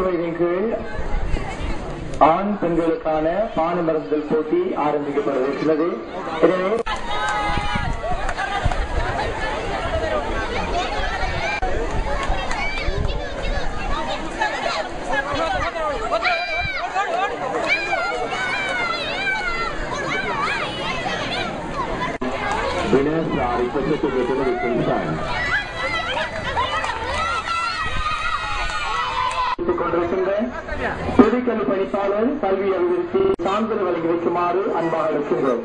வயதின் கீழ் ஆண் பெண்களுக்கான பான மருந்துகள் போட்டி ஆரம்பிக்கப்பட இருக்கிறது. எனவே winners are requested to return with consent. பொதுக்கல்வி பணிப்பாளர் கல்வி அபிவிருத்தி சான்றிதழ் வழங்கி வைக்குமாறு அன்பாக அழைக்கின்றோம்.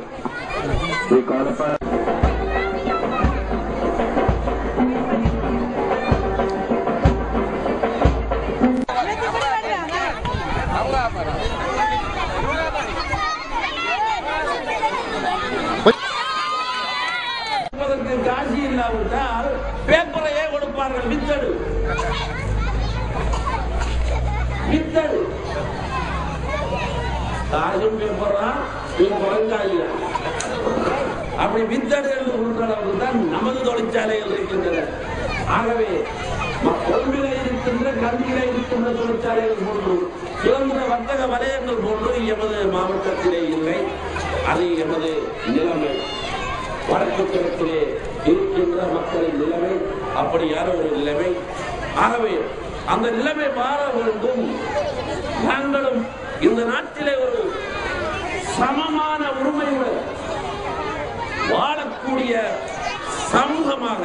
காட்சி இல்லாவிட்டால் பேப்பரையே கொடுப்பார்கள். வித்தடு வித்தடு காயும் பேப்பரா குறைந்தாயில அப்படி வித்தடு என்று கொடுக்கிறவர்கள் தான் நமது தொழிற்சாலைகள் இருக்கின்றன. ஆகவே கொள்கையில இருக்கின்ற கல்வியில இருக்கின்ற தொழிற்சாலைகள் போன்று சுதந்திர வர்த்தக வலயங்கள் போன்று எமது மாவட்டத்திலே இல்லை. அது எமது நிலைமை. வடக்கு கிழக்கிலே இருக்கின்ற மக்களின் நிலைமை அப்படியான ஒரு நிலைமை. ஆகவே அந்த நிலைமை மாற வேண்டும். நாங்களும் இந்த நாட்டிலே ஒரு சமமான உரிமையுடன் வாழக்கூடிய சமூகமாக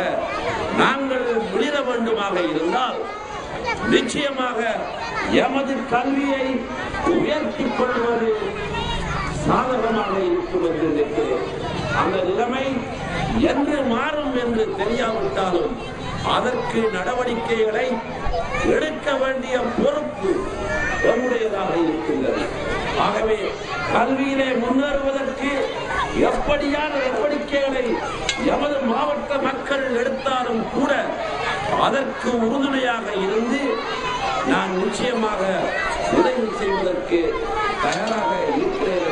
நாங்கள் விளிர வேண்டுமாக இருந்தால் நிச்சயமாக எமது கல்வியை உயர்த்திக் கொள்வது சாதகமாக இருக்கும் என்று நினைக்கிறேன். அந்த நிலைமை என்று மாறும் என்று தெரியாவிட்டாலும் அதற்கு நடவடிக்கைகளை எடுக்க வேண்டிய பொறுப்பு நம்முடையதாக இருக்கின்றது. ஆகவே கல்வியிலே முன்னேறுவதற்கு எப்படியான நடவடிக்கைகளை எமது மாவட்ட மக்கள் எடுத்தாலும் கூட அதற்கு உறுதுணையாக இருந்து நான் நிச்சயமாக உதவி செய்வதற்கு தயாராக இருக்கிறேன்